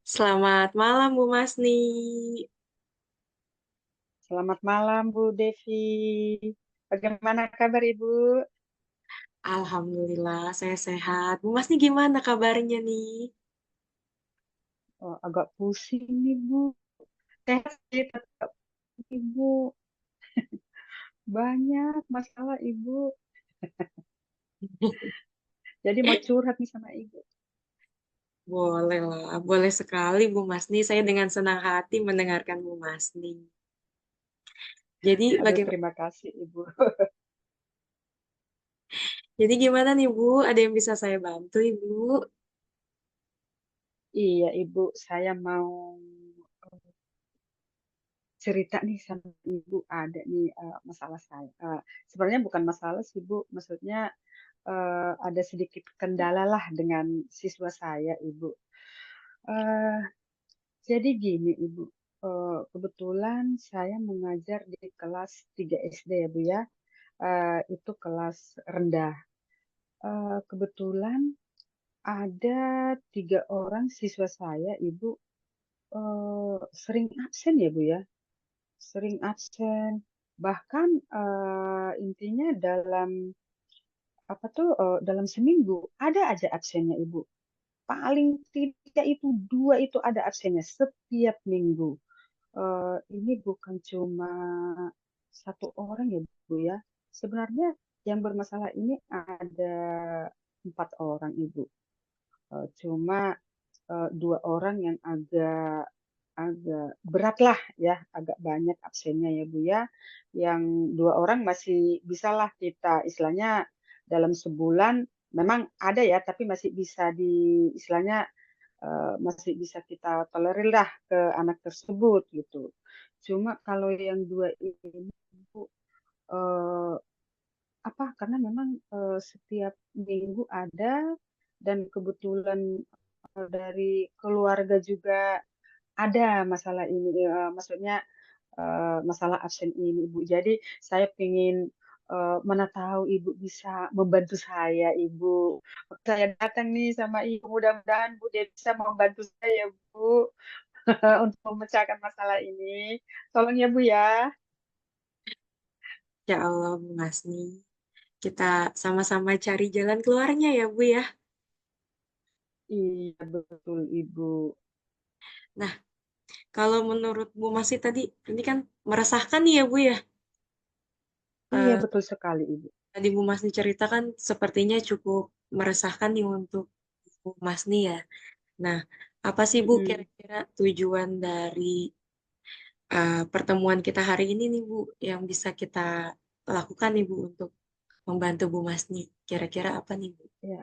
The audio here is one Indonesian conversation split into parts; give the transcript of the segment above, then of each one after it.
Selamat malam Bu Masni. Selamat malam Bu Devi. Bagaimana kabar Ibu? Alhamdulillah saya sehat. Bu Masni gimana kabarnya nih? Oh, agak pusing nih Bu. Sehat sih tetap Ibu. Banyak masalah Ibu. Jadi mau curhat nih sama Ibu. Boleh lah, boleh sekali Bu Masni. Saya dengan senang hati mendengarkan Bu Masni. Jadi Aduh, bagaimana? terima kasih Ibu. Jadi gimana nih Bu? Ada yang bisa saya bantu Ibu? Iya Ibu, saya mau cerita nih sama Ibu. Ada nih masalah saya. Sebenarnya bukan masalah sih Bu. Maksudnya ada sedikit kendala lah dengan siswa saya Ibu. Eh, Jadi gini Ibu, kebetulan saya mengajar di kelas 3 SD ya Bu ya, itu kelas rendah. Kebetulan ada 3 orang siswa saya Ibu sering absen ya Bu ya, sering absen. Bahkan intinya dalam apa tuh dalam seminggu ada aja absennya Ibu. Paling tidak itu 2 itu ada absennya setiap minggu. Ini bukan cuma 1 orang ya Bu ya. Sebenarnya yang bermasalah ini ada 4 orang Ibu. Cuma 2 orang yang agak agak berat lah ya, agak banyak absennya ya Bu ya. Yang 2 orang masih bisalah kita istilahnya dalam sebulan memang ada ya, tapi masih bisa di istilahnya masih bisa kita tolerir lah ke anak tersebut gitu. Cuma kalau yang 2 ini Bu, eh, apa karena memang setiap minggu ada dan kebetulan dari keluarga juga ada masalah ini, maksudnya masalah absen ini Ibu. Jadi saya ingin mana tahu Ibu bisa membantu saya Ibu. Saya datang nih sama Ibu, mudah-mudahan Bu dia bisa membantu saya Bu untuk memecahkan masalah ini. Tolong ya Bu ya. Ya Allah Bu Masni. Kita sama-sama cari jalan keluarnya ya Bu ya. Iya betul Ibu. Nah, kalau menurut Bu Masni tadi, ini kan meresahkan nih ya Bu ya. Iya Eh, betul sekali Ibu. Tadi Bu Masni ceritakan sepertinya cukup meresahkan nih untuk Bu Masni ya. Nah, apa sih Bu Mm-mm. kira-kira tujuan dari pertemuan kita hari ini nih Bu yang bisa kita lakukan nih Bu untuk membantu Bu Masni? Kira-kira apa nih Bu? Ya,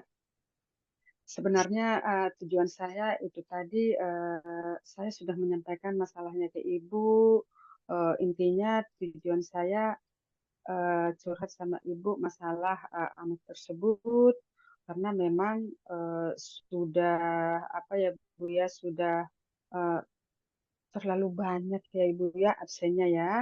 sebenarnya tujuan saya itu tadi saya sudah menyampaikan masalahnya ke Ibu. Intinya tujuan saya curhat sama Ibu masalah anak tersebut karena memang sudah apa ya Bu ya sudah eh, terlalu banyak ya Ibu ya absennya ya.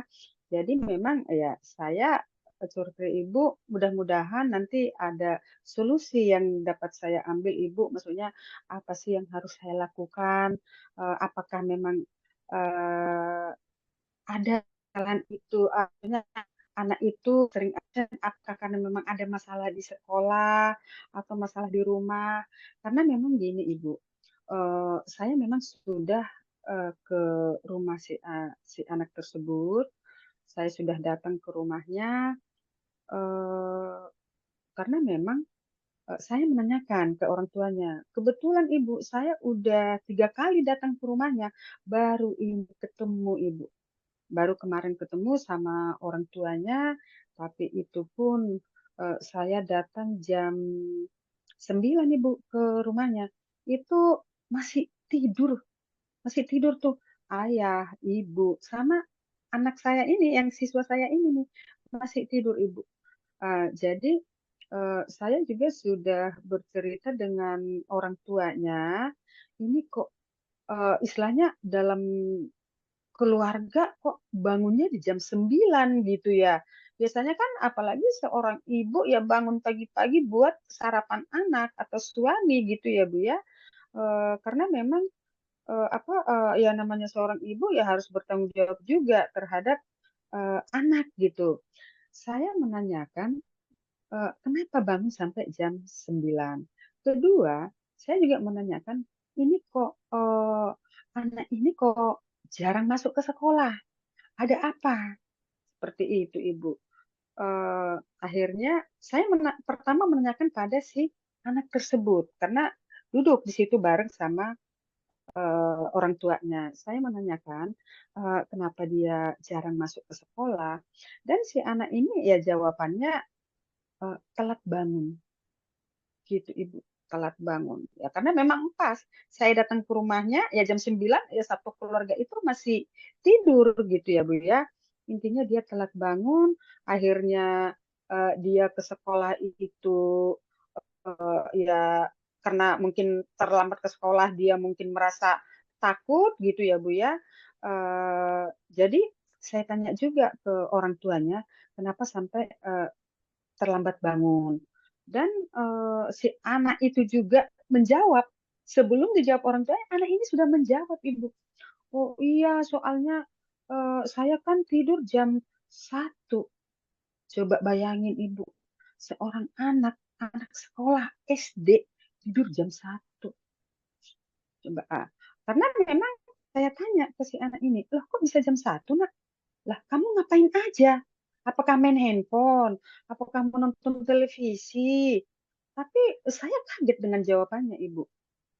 Jadi memang ya saya curhat ke Ibu mudah-mudahan nanti ada solusi yang dapat saya ambil Ibu. Maksudnya apa sih yang harus saya lakukan? Apakah memang eh, ada kesalahan itu? Artinya anak itu sering absen apakah karena memang ada masalah di sekolah atau masalah di rumah? Karena memang gini Ibu, saya memang sudah ke rumah si anak tersebut. Saya sudah datang ke rumahnya eh, karena memang saya menanyakan ke orang tuanya. Kebetulan Ibu, saya udah 3 kali datang ke rumahnya, baru ini ketemu Ibu. Baru kemarin ketemu sama orang tuanya, tapi itu pun saya datang jam 9 Ibu ke rumahnya. Itu masih tidur, masih tidur tuh ayah, ibu, sama anak saya ini, yang siswa saya ini nih, masih tidur Ibu. Jadi saya juga sudah bercerita dengan orang tuanya. Ini kok istilahnya dalam keluarga kok bangunnya di jam 9 gitu ya. Biasanya kan apalagi seorang ibu ya bangun pagi-pagi buat sarapan anak atau suami gitu ya Bu ya. Karena memang ya namanya seorang ibu ya harus bertanggung jawab juga terhadap anak gitu. Saya menanyakan, kenapa bangun sampai jam 9? Kedua, saya juga menanyakan, ini kok anak ini kok jarang masuk ke sekolah? Ada apa? Seperti itu, Ibu. Akhirnya saya pertama menanyakan pada si anak tersebut karena duduk di situ bareng sama orang tuanya. Saya menanyakan kenapa dia jarang masuk ke sekolah dan si anak ini ya jawabannya telat bangun gitu Ibu, telat bangun. Ya karena memang pas saya datang ke rumahnya ya jam 9 ya satu keluarga itu masih tidur gitu ya Bu ya. Intinya dia telat bangun, akhirnya dia ke sekolah itu ya karena mungkin terlambat ke sekolah dia mungkin merasa takut gitu ya Bu ya. Eh, jadi saya tanya juga ke orang tuanya kenapa sampai terlambat bangun. Dan si anak itu juga menjawab sebelum dijawab orang tuanya anak ini sudah menjawab Ibu. Oh iya soalnya saya kan tidur jam 1. Coba bayangin Ibu, seorang anak sekolah SD tidur jam 1. Coba karena memang saya tanya ke si anak ini, loh kok bisa jam 1 nak? Lah kamu ngapain aja? Apakah main handphone? Apakah menonton televisi? Tapi saya kaget dengan jawabannya Ibu.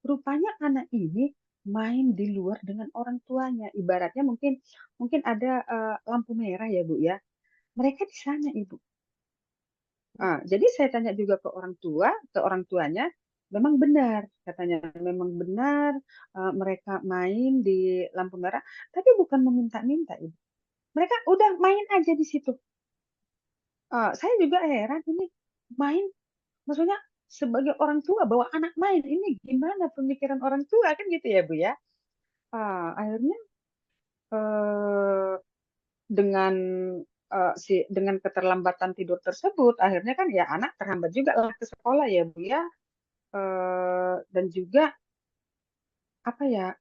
Rupanya anak ini main di luar dengan orang tuanya. Ibaratnya mungkin mungkin ada lampu merah ya Bu ya. Mereka di sana Ibu. Jadi saya tanya juga ke orang tuanya, memang benar, katanya memang benar mereka main di lampu merah, tapi bukan meminta-minta, Ibu. Mereka udah main aja di situ. Saya juga heran ini main, maksudnya sebagai orang tua bawa anak main, ini gimana pemikiran orang tua kan gitu ya, Bu ya. Akhirnya eh, dengan dengan keterlambatan tidur tersebut, akhirnya kan ya anak terhambat juga lah ke sekolah ya, Bu ya. Dan juga apa ya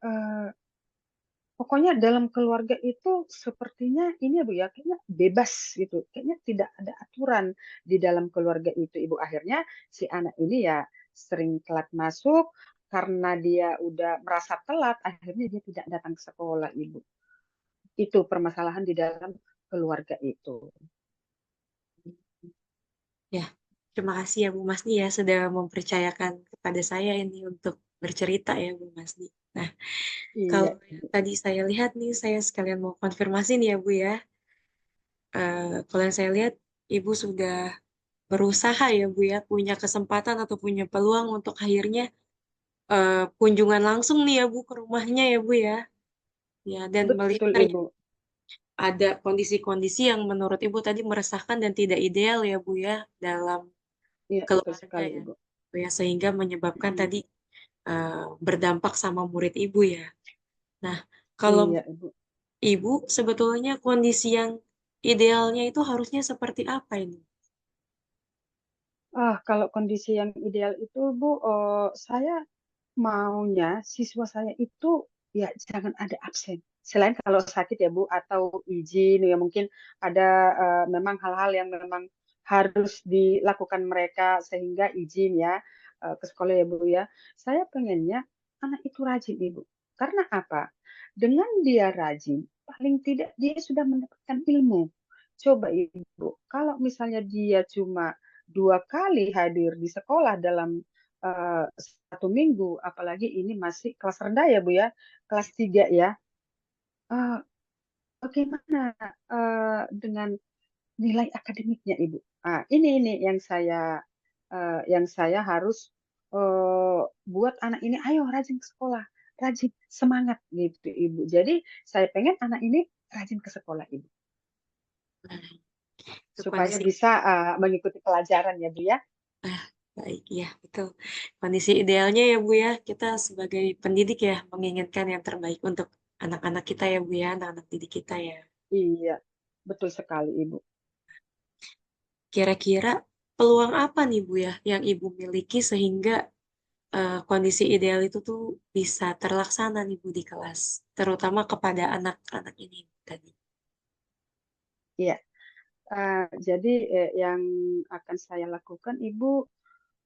pokoknya dalam keluarga itu sepertinya ini ya Bu ya kayaknya bebas gitu kayaknya tidak ada aturan di dalam keluarga itu Ibu akhirnya si anak ini ya sering telat masuk karena dia udah merasa telat akhirnya dia tidak datang ke sekolah Ibu itu permasalahan di dalam keluarga itu. Ya, terima kasih ya Bu Masni ya sudah mempercayakan kepada saya ini untuk bercerita ya Bu Masni. Nah, Iya kalau yang Ibu. tadi saya lihat nih, saya sekalian mau konfirmasi nih ya Bu ya. Kalau yang saya lihat, Ibu sudah berusaha ya Bu ya, punya kesempatan atau punya peluang untuk akhirnya kunjungan langsung nih ya Bu ke rumahnya ya Bu ya. Ya, dan melihat Betul ternyata Ibu. ada kondisi-kondisi yang menurut Ibu tadi meresahkan dan tidak ideal ya Bu ya dalam Iya betul keluarga sekali ya. Ibu. Bu ya, sehingga menyebabkan Mm. tadi berdampak sama murid Ibu ya. Nah, kalau Iya Ibu. Ibu sebetulnya kondisi yang idealnya itu harusnya seperti apa ini? Kalau kondisi yang ideal itu Bu, saya maunya siswa saya itu ya jangan ada absen. Selain kalau sakit ya Bu atau izin ya mungkin ada memang hal-hal yang memang harus dilakukan mereka sehingga izin ya ke sekolah ya Bu ya. Saya pengennya anak itu rajin Ibu. Karena apa? Dengan dia rajin, paling tidak dia sudah mendapatkan ilmu. Coba Ibu, kalau misalnya dia cuma 2 kali hadir di sekolah dalam 1 minggu, apalagi ini masih kelas rendah ya Bu ya, kelas 3 ya. Eh, Bagaimana dengan nilai akademiknya Ibu? Ini yang saya harus eh, buat anak ini, ayo rajin ke sekolah, rajin semangat gitu Ibu. Jadi saya pengen anak ini rajin ke sekolah Ibu, Nah, itu supaya kondisi bisa mengikuti pelajaran ya Bu ya. ah, baik ya, betul. Kondisi idealnya ya Bu ya, kita sebagai pendidik ya menginginkan yang terbaik untuk anak-anak kita ya Bu ya, anak-anak didik kita ya. Iya, betul sekali Ibu. Kira-kira peluang apa nih Bu ya yang Ibu miliki sehingga kondisi ideal itu tuh bisa terlaksana nih Bu di kelas, terutama kepada anak-anak ini tadi. Iya. Jadi yang akan saya lakukan, Ibu,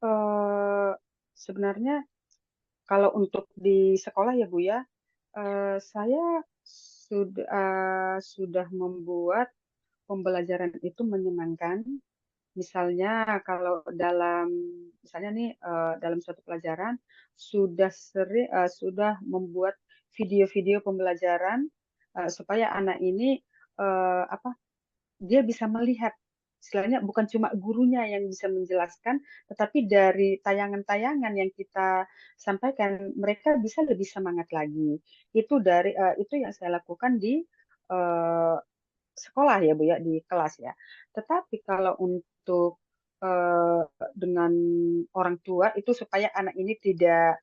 eh, sebenarnya kalau untuk di sekolah ya Bu ya, saya sudah membuat pembelajaran itu menyenangkan. Misalnya kalau misalnya nih dalam suatu pelajaran sudah membuat video-video pembelajaran supaya anak ini apa dia bisa melihat, istilahnya bukan cuma gurunya yang bisa menjelaskan, tetapi dari tayangan-tayangan yang kita sampaikan, mereka bisa lebih semangat lagi. Itu yang saya lakukan di eh, sekolah ya Bu ya, di kelas ya. Tetapi kalau untuk eh, dengan orang tua itu supaya anak ini tidak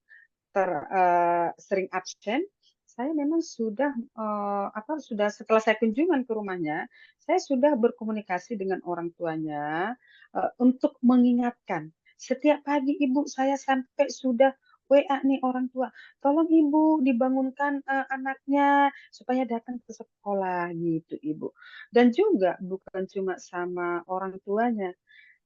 sering absen, saya memang sudah setelah saya kunjungan ke rumahnya, saya sudah berkomunikasi dengan orang tuanya untuk mengingatkan. Setiap pagi ibu saya sampai sudah WA nih orang tua, tolong ibu dibangunkan anaknya supaya datang ke sekolah gitu ibu. Dan juga bukan cuma sama orang tuanya,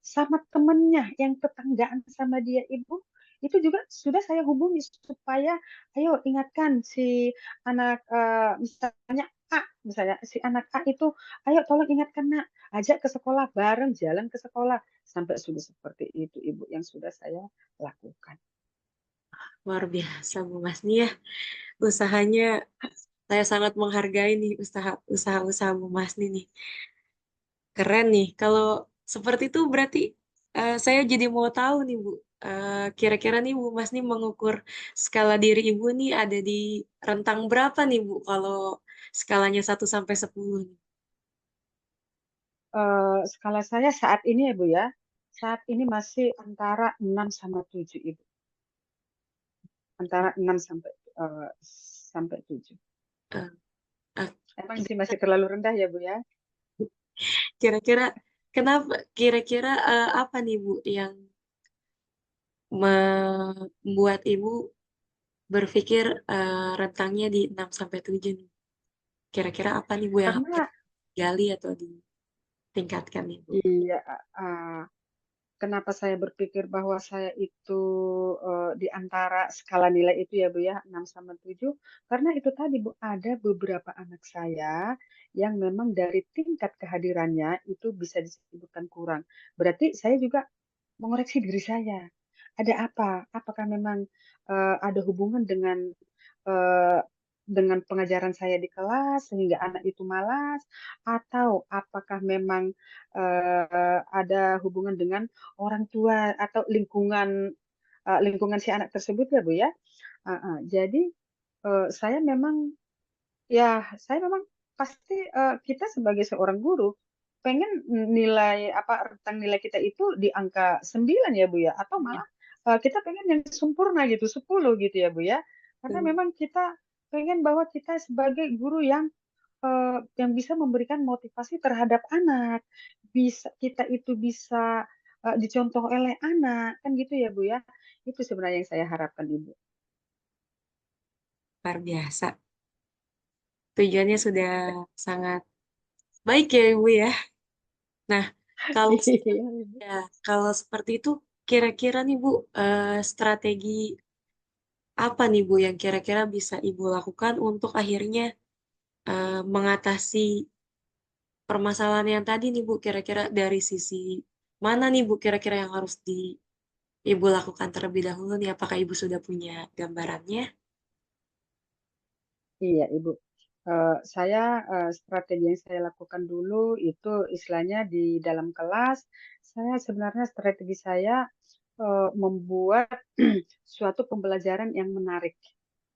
sama temennya yang tetanggaan sama dia ibu itu juga sudah saya hubungi supaya ayo ingatkan si anak misalnya A misalnya si anak A itu ayo tolong ingatkan nak ajak ke sekolah bareng jalan ke sekolah sampai sudah seperti itu ibu yang sudah saya lakukan. Luar biasa Bu Mas nih ya, usahanya saya sangat menghargai nih usaha-usaha Bu Mas nih. Keren nih. Kalau seperti itu berarti saya jadi mau tahu nih Bu. Kira-kira nih Bu Mas nih mengukur skala diri Ibu nih ada di rentang berapa nih Bu kalau skalanya 1 sampai 10 nih? Skala saya saat ini ya Bu ya saat ini masih antara 6 sama 7 ibu antara 6 sampai 7. Eh, eh, Emang sih masih terlalu rendah ya Bu ya. Kira-kira kenapa? Kira-kira apa nih Bu yang membuat Ibu berpikir rentangnya di 6 sampai 7 nih? Kira-kira apa nih Bu yang Karena perlu digali atau ditingkatkan nih Bu? iya, uh, kenapa saya berpikir bahwa saya itu di antara skala nilai itu ya Bu ya, 6 sama 7, karena itu tadi Bu, ada beberapa anak saya yang memang dari tingkat kehadirannya itu bisa disebutkan kurang. Berarti saya juga mengoreksi diri saya. Ada apa? Apakah memang ada hubungan eh, dengan pengajaran saya di kelas sehingga anak itu malas, atau apakah memang ada hubungan dengan orang tua atau lingkungan si anak tersebut ya Bu ya? Jadi saya memang saya memang pasti kita sebagai seorang guru pengen nilai apa rentang nilai kita itu di angka 9 ya Bu ya atau Ya, malah kita pengen yang sempurna gitu 10 gitu ya Bu ya. Karena betul. memang kita pengen bahwa kita sebagai guru yang bisa memberikan motivasi terhadap anak. Kita itu bisa dicontoh oleh anak kan gitu ya Bu ya. Itu sebenarnya yang saya harapkan Ibu. Luar biasa. Tujuannya sudah sangat baik ya Ibu ya. Nah, kalau Iya, Ibu. ya, kalau seperti itu, kira-kira nih Bu, strategi apa nih Bu yang kira-kira bisa Ibu lakukan untuk akhirnya mengatasi permasalahan yang tadi nih Bu, kira-kira dari sisi mana nih Bu, kira-kira yang harus Ibu lakukan terlebih dahulu nih, apakah Ibu sudah punya gambarannya? Iya, Ibu. Strategi yang saya lakukan dulu itu istilahnya di dalam kelas, saya sebenarnya strategi saya membuat suatu pembelajaran yang menarik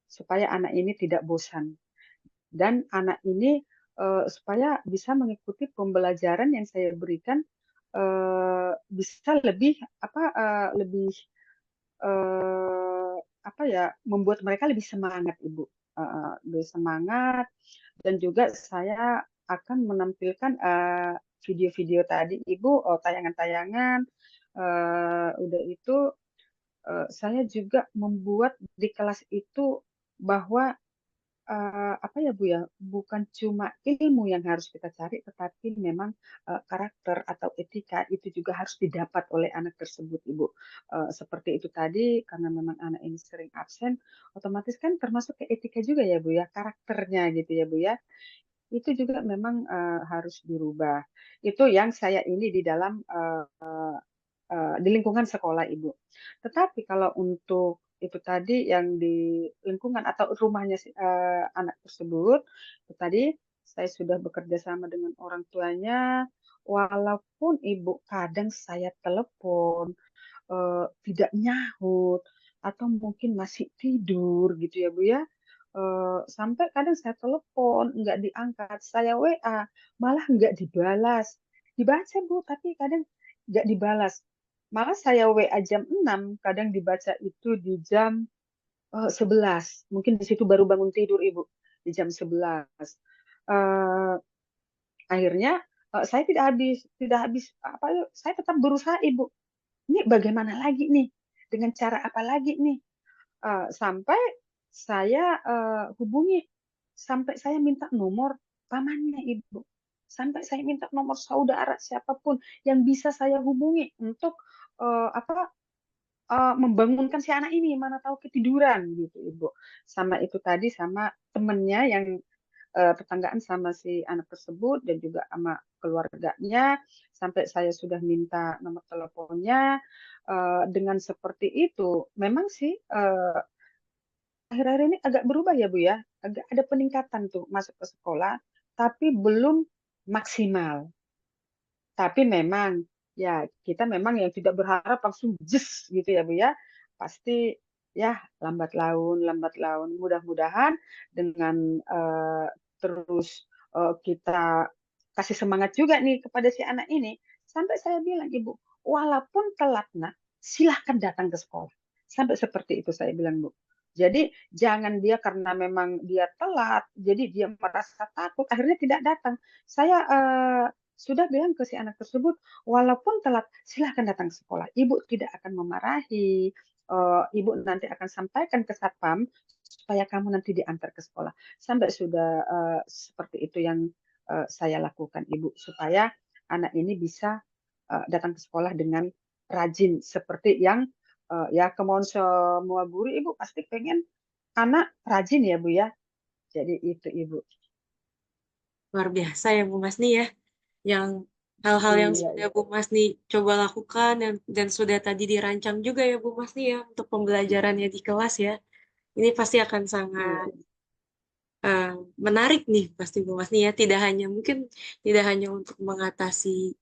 supaya anak ini tidak bosan dan anak ini supaya bisa mengikuti pembelajaran yang saya berikan bisa lebih eh, membuat mereka lebih semangat Ibu. Lebih semangat dan juga saya akan menampilkan video-video tadi Ibu, tayangan-tayangan udah itu saya juga membuat di kelas itu bahwa apa ya Bu ya, bukan cuma ilmu yang harus kita cari, tetapi memang karakter atau etika itu juga harus didapat oleh anak tersebut, Ibu. Seperti itu tadi, karena memang anak ini sering absen, otomatis kan termasuk ke etika juga ya Bu ya, karakternya gitu ya Bu ya. Itu juga memang harus dirubah. Itu yang saya ini di dalam di lingkungan sekolah Ibu. Tetapi kalau untuk itu tadi yang di lingkungan atau rumahnya anak tersebut, itu tadi saya sudah bekerja sama dengan orang tuanya, walaupun Ibu kadang saya telepon tidak nyahut atau mungkin masih tidur gitu ya Bu ya. Sampai kadang saya telepon nggak diangkat, saya WA malah nggak dibalas. Dibaca Bu, tapi kadang nggak dibalas. Malah saya WA jam 6, kadang dibaca itu di jam 11. Mungkin di situ baru bangun tidur Ibu, di jam 11. Eh, Akhirnya saya tidak habis apa, saya tetap berusaha Ibu. Ini bagaimana lagi nih? Dengan cara apa lagi nih? Sampai saya hubungi, sampai saya minta nomor pamannya Ibu. Sampai saya minta nomor saudara siapapun yang bisa saya hubungi untuk apa membangunkan si anak ini, mana tahu ketiduran gitu Ibu. Sama itu tadi sama temennya yang tetanggaan sama si anak tersebut dan juga sama keluarganya, sampai saya sudah minta nomor teleponnya. Dengan seperti itu memang sih akhir-akhir ini agak berubah ya Bu ya, agak ada peningkatan tuh masuk ke sekolah, tapi belum maksimal. Tapi memang ya kita memang yang tidak berharap langsung jus gitu ya Bu ya. Pasti ya lambat laun. Mudah-mudahan dengan terus kita kasih semangat juga nih kepada si anak ini. Sampai saya bilang Ibu, walaupun telat nak, silahkan datang ke sekolah. Sampai seperti itu saya bilang Bu. Jadi jangan dia karena memang dia telat, jadi dia merasa takut, akhirnya tidak datang. Saya sudah bilang ke si anak tersebut, walaupun telat, silahkan datang ke sekolah. Ibu tidak akan memarahi, ibu nanti akan sampaikan ke satpam supaya kamu nanti diantar ke sekolah. Sampai sudah seperti itu yang saya lakukan, Ibu, supaya anak ini bisa datang ke sekolah dengan rajin seperti yang ya kemauan semua guru Ibu pasti pengen anak rajin ya Bu ya. Jadi itu Ibu. Luar biasa ya Bu Masni ya, yang hal-hal yang Iya, sudah iya. Bu Masni coba lakukan dan sudah tadi dirancang juga ya Bu Masni ya untuk pembelajarannya di kelas ya. Ini pasti akan sangat Iya. eh, menarik nih pasti Bu Masni ya. Tidak hanya untuk mengatasi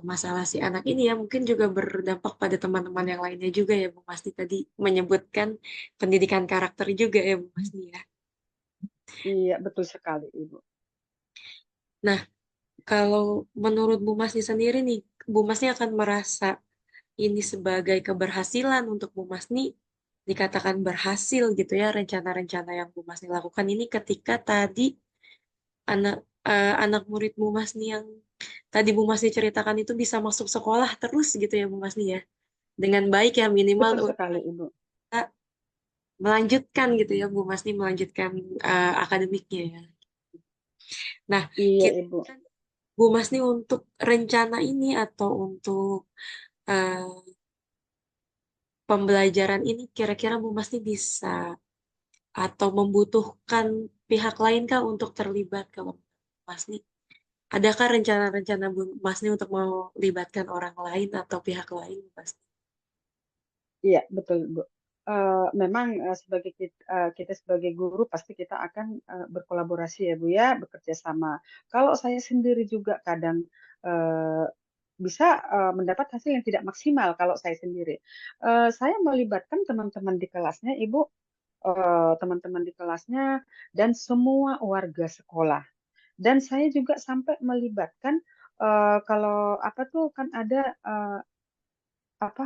masalah si anak ini ya, mungkin juga berdampak pada teman-teman yang lainnya juga ya Bu Masni tadi menyebutkan pendidikan karakter juga ya Bu Masni ya. Iya, betul sekali Ibu. Nah, kalau menurut Bu Masni sendiri nih, Bu Masni akan merasa ini sebagai keberhasilan untuk Bu Masni, dikatakan berhasil gitu ya rencana-rencana yang Bu Masni lakukan ini ketika tadi anak anak murid Bu Masni yang tadi Bu Masni ceritakan itu bisa masuk sekolah terus gitu ya Bu Masni ya, dengan baik ya minimal Betul untuk sekali Ibu. kita melanjutkan gitu ya Bu Masni melanjutkan akademiknya ya. Nah, Iya kita Ibu. Bu Masni untuk rencana ini atau untuk eh, pembelajaran ini kira-kira Bu Masni bisa atau membutuhkan pihak lain kah untuk terlibat kalau Bu Masni? Adakah rencana-rencana Bu Masni untuk melibatkan orang lain atau pihak lain Bu Masni? Iya, betul, Bu. Memang sebagai kita sebagai guru pasti kita akan berkolaborasi ya, Bu ya, bekerja sama. Kalau saya sendiri juga kadang eh, bisa mendapat hasil yang tidak maksimal kalau saya sendiri. Saya melibatkan teman-teman di kelasnya, Ibu, teman-teman di kelasnya dan semua warga sekolah. Dan saya juga sampai melibatkan kalau apa tuh kan ada apa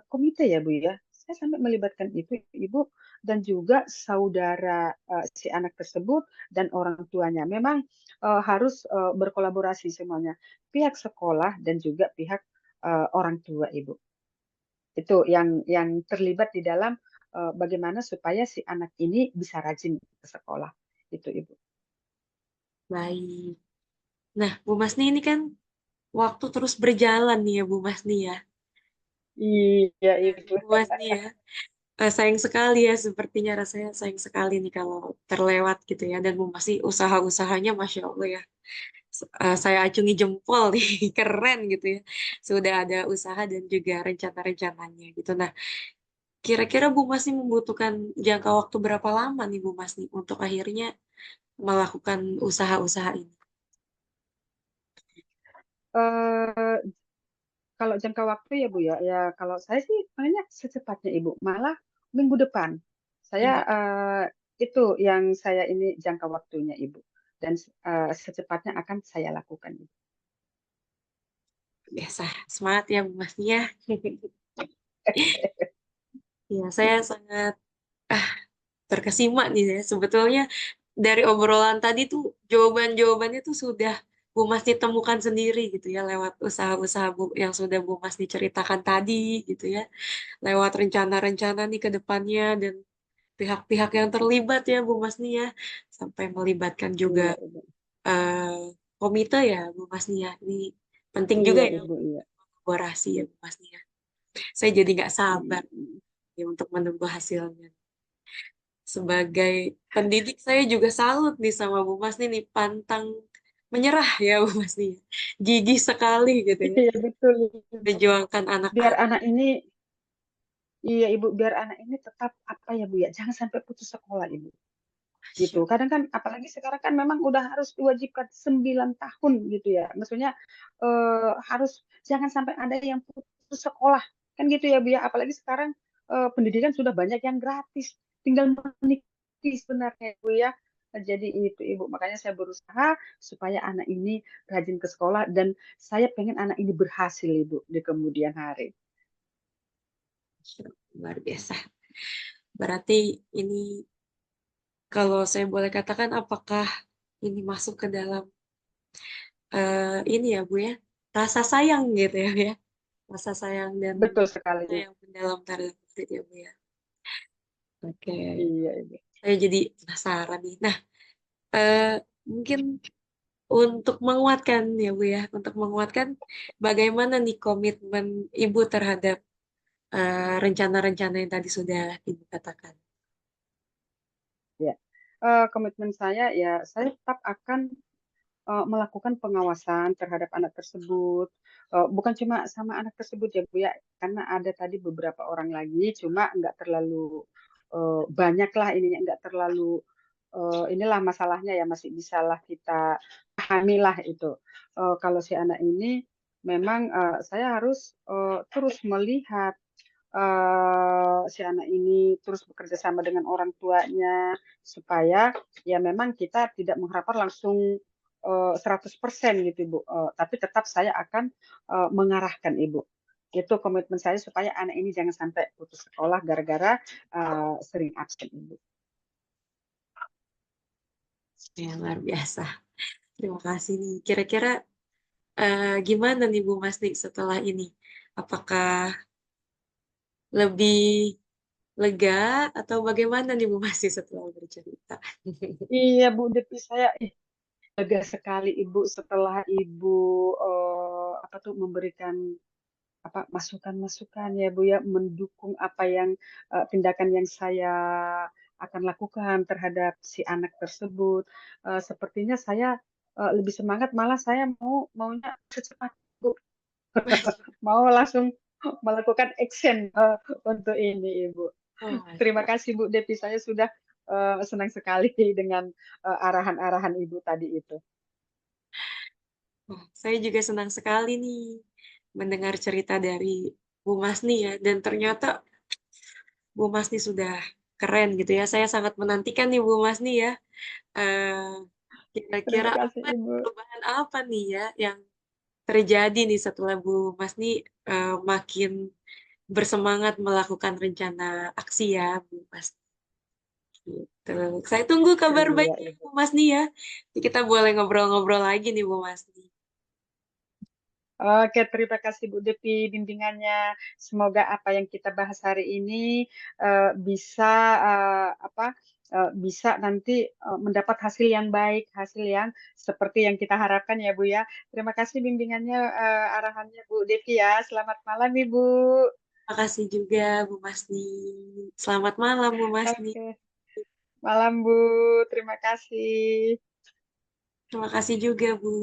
komite ya Bu ya. Saya sampai melibatkan itu Ibu dan juga saudara si anak tersebut dan orang tuanya. Memang harus berkolaborasi semuanya, pihak sekolah dan juga pihak orang tua Ibu. Itu yang terlibat di dalam bagaimana supaya si anak ini bisa rajin ke sekolah. Itu Ibu. Baik. Nah, Bu Masni ini kan waktu terus berjalan nih ya Bu Masni ya. Iya Ibu. Bu Masni ya. Sayang sekali ya, sepertinya rasanya sayang sekali nih kalau terlewat gitu ya. Dan Bu Masni usaha-usahanya Masya Allah ya. Saya acungi jempol nih, keren gitu ya. Sudah ada usaha dan juga rencana-rencananya gitu. Nah, kira-kira Bu Masni membutuhkan jangka waktu berapa lama nih Bu Masni untuk akhirnya melakukan usaha-usaha ini? Eh, Kalau jangka waktu ya Bu ya, ya kalau saya sih pengennya secepatnya Ibu, malah minggu depan. Saya Minggu itu yang saya ini jangka waktunya Ibu, dan secepatnya akan saya lakukan Ibu. biasa. Semangat ya Bu Masni ya. Ya, saya sangat terkesima nih ya. Sebetulnya dari obrolan tadi tuh jawaban-jawabannya tuh sudah Bu Masni temukan sendiri gitu ya lewat usaha-usaha Bu yang sudah Bu Masni ceritakan tadi gitu ya. Lewat rencana-rencana nih ke depannya dan pihak-pihak yang terlibat ya Bu Masni ya. Sampai melibatkan juga Iya Ibu, komite ya Bu Masni ya. Ini penting juga iya ya Ibu, iya. kolaborasi ya Bu Masni ya. Saya jadi nggak sabar Mm. ya untuk menunggu hasilnya. Sebagai pendidik saya juga salut nih sama Bu Mas nih pantang menyerah ya Bu Mas nih. Gigih sekali gitu ya. Iya betul Ibu. Perjuangkan Biar anak-anak. anak ini, iya Ibu, biar anak ini tetap apa ya Bu ya, jangan sampai putus sekolah Ibu. Gitu. Masya Kadang kan apalagi sekarang kan memang udah harus diwajibkan 9 tahun gitu ya. Maksudnya harus jangan sampai ada yang putus sekolah. Kan gitu ya Bu ya. Apalagi sekarang pendidikan sudah banyak yang gratis. Tinggal meniti sebenarnya Bu ya. Nah, jadi itu Ibu, makanya saya berusaha supaya anak ini rajin ke sekolah dan saya pengen anak ini berhasil Ibu di kemudian hari. Allah, luar biasa. Berarti ini kalau saya boleh katakan apakah ini masuk ke dalam ini ya Bu ya, rasa sayang gitu ya Bu ya. Rasa sayang dan Betul sekali Ibu. sayang mendalam terhadap murid ya Bu ya. Oke, Iya Ibu. saya jadi penasaran nih. Nah, eh, mungkin untuk menguatkan ya Bu ya, untuk menguatkan bagaimana nih komitmen Ibu terhadap rencana-rencana yang tadi sudah Ibu katakan. Ya. Komitmen saya ya saya tetap akan melakukan pengawasan terhadap anak tersebut. Bukan cuma sama anak tersebut ya Bu ya, karena ada tadi beberapa orang lagi, cuma nggak terlalu banyak lah ininya, nggak terlalu inilah masalahnya ya masih bisalah kita pahami lah itu. Kalau si anak ini memang saya harus terus melihat si anak ini terus bekerja sama dengan orang tuanya supaya ya memang kita tidak mengharapkan langsung 100% gitu Ibu. Tapi tetap saya akan mengarahkan Ibu. Itu komitmen saya supaya anak ini jangan sampai putus sekolah gara-gara sering absen Ibu. Ya, luar biasa. Terima kasih nih. Kira-kira gimana nih Bu Mas nih setelah ini? Apakah lebih lega atau bagaimana nih Bu Mas setelah bercerita? Iya Bu Depi, saya lega sekali Ibu setelah Ibu apa tuh memberikan apa masukan-masukan ya Bu ya, mendukung apa yang tindakan yang saya akan lakukan terhadap si anak tersebut. Sepertinya saya lebih semangat, malah saya maunya secepat Bu, mau langsung melakukan action untuk ini Ibu. Oh, Terima Masya kasih Bu Devi, saya sudah senang sekali dengan arahan-arahan Ibu tadi itu. Allah. Saya juga senang sekali nih mendengar cerita dari Bu Masni ya. Dan ternyata Bu Masni sudah keren gitu ya. Saya sangat menantikan nih Bu Masni ya. Eh, Kira-kira Terima kasih apa Ibu. perubahan apa nih ya yang terjadi nih setelah Bu Masni makin bersemangat melakukan rencana aksi ya Bu Masni. Gitu. Saya tunggu kabar Iya baiknya Ibu. Bu Masni ya. Jadi kita boleh ngobrol-ngobrol lagi nih Bu Masni. Oke, terima kasih Bu Devi bimbingannya. Semoga apa yang kita bahas hari ini bisa bisa nanti mendapat hasil yang baik, hasil yang seperti yang kita harapkan ya Bu ya. Terima kasih bimbingannya, arahannya Bu Devi ya. Selamat malam Ibu. Makasih juga Bu Masni. Selamat malam Bu Masni. Oke, malam Bu. Terima kasih. Terima kasih juga Bu.